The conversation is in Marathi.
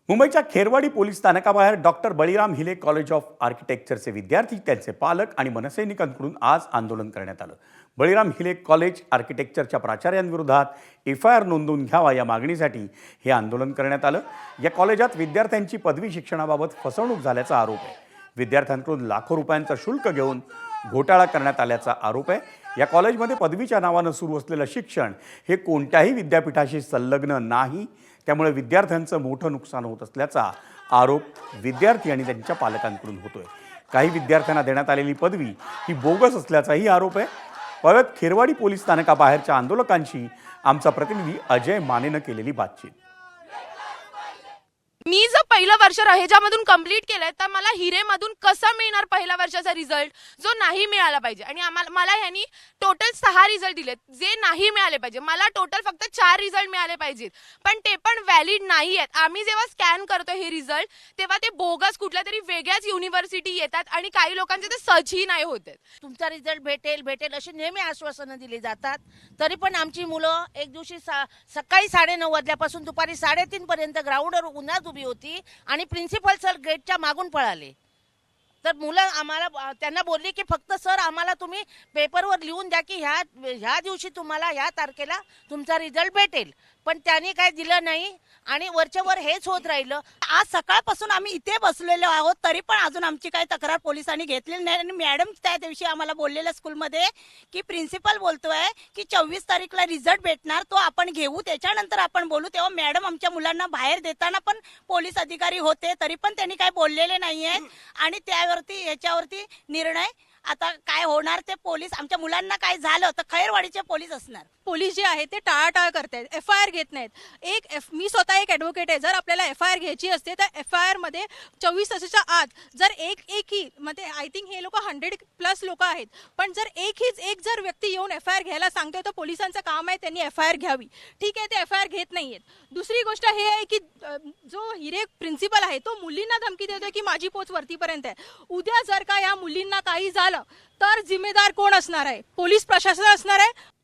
मुंबईच्या खेरवाडी पोलीस स्थानकाबाहेर डॉक्टर बळीराम हिले कॉलेज ऑफ आर्किटेक्चरचे विद्यार्थी, त्यांचे पालक आणि मनसैनिकांकडून आज आंदोलन करण्यात आलं। बळीराम हिले कॉलेज आर्किटेक्चरच्या प्राचार्यांविरोधात एफआयआर नोंदवून घ्यावा या मागणीसाठी हे आंदोलन करण्यात आलं। या कॉलेजात विद्यार्थ्यांची पदवी शिक्षणाबाबत फसवणूक झाल्याचा आरोप आहे। विद्यार्थ्यांकडून लाखो रुपयांचं शुल्क घेऊन घोटाळा करण्यात आल्याचा आरोप आहे। या कॉलेजमध्ये पदवीच्या नावानं सुरू असलेलं शिक्षण हे कोणत्याही विद्यापीठाशी संलग्न नाही, त्यामुळे विद्यार्थ्यांचं मोठं नुकसान होत असल्याचा आरोप विद्यार्थी आणि त्यांच्या पालकांकडून होतोय। काही विद्यार्थ्यांना देण्यात आलेली पदवी ही बोगस असल्याचाही आरोप आहे। पळत खेरवाडी पोलीस स्थानकाबाहेरच्या आंदोलकांशी आमचा प्रतिनिधी अजय मानेनं केलेली बातचीत। मी जर पहिलं वर्ष रहेजामधून कंप्लीट केलंय तर मला हिरेमधून कसं मिळणार पहिल्या वर्षाचा रिझल्ट जो नाही मिळाला पाहिजे। आणि मला ह्यांनी टोटल 6 रिझल्ट दिलेत जे नाही मिळाले पाहिजे। मला टोटल फक्त 4 रिझल्ट मिळाले पाहिजेत, पण ते पण व्हॅलिड नाही आहेत। आम्ही जेव्हा स्कॅन करतो हे रिझल्ट तेव्हा ते बोगस कुठल्या तरी वेगळ्याच युनिव्हर्सिटी येतात आणि काही लोकांचे ते सर्चही नाही होत। तुमचा रिझल्ट भेटेल अशी नेहमी आश्वासनं दिली जातात, तरी पण आमची मुलं एक दिवशी सकाळी 9:30 वाजल्यापासून दुपारी 3:30 पर्यंत ग्राउंडवर उन्हात उभी होती आणि प्रिन्सिपल सर गेटच्या मागून पळाले। तर मुलं आम्हाला त्यांना बोलली की फक्त सर आम्हाला तुम्ही पेपरवर लिहून द्या की ह्या दिवशी तुम्हाला ह्या तारखेला तुमचा रिझल्ट भेटेल, पण त्यांनी काय दिलं नाही आणि वरच्यावर हेच होत राहिलं। आज सकाळपासून आम्ही इथे बसलेलो आहोत, तरी पण अजून आमची काही तक्रार पोलिसांनी घेतलेली नाही। आणि मॅडम त्या दिवशी आम्हाला बोललेल्या स्कूलमध्ये की प्रिन्सिपल बोलतोय की 24 तारीखला रिझल्ट भेटणार, तो आपण घेऊ, त्याच्यानंतर आपण बोलू। तेव्हा मॅडम आमच्या मुलांना बाहेर देताना पण पोलीस अधिकारी होते, तरी पण त्यांनी काही बोललेले नाहीये। आणि त्यावरती याच्यावरती निर्णय आता काय होणार ते पोलीस, आमच्या मुलांना काय झालं तर खैरवाडीचे पोलीस असणार। पोलीस जे आहे ते टाळाटाळ करतायत, एफआयआर घेत नाहीत। मी स्वतः एक ॲडव्होकेट आहे। जर आपल्याला एफआयआर घ्यायची असते तर एफआयआर मध्ये 24 तासाच्या आत जर एकही म्हणजे आय थिंक हे लोक 100+ लोक आहेत, पण जर एक जर व्यक्ती येऊन एफआयआर घ्यायला सांगतोय तर पोलिसांचं काम आहे त्यांनी एफआयआर घ्यावी। ठीक आहे, ते एफआयआर घेत नाहीयेत। दुसरी गोष्ट हे आहे की जो हिरे प्रिन्सिपल आहे तो मुलींना धमकी देतोय की माझी पोच वरतीपर्यंत आहे। उद्या जर का या मुलींना काही झालं तर जिम्मेदार कोण असणार आहे? पोलीस प्रशासन असणार आहे।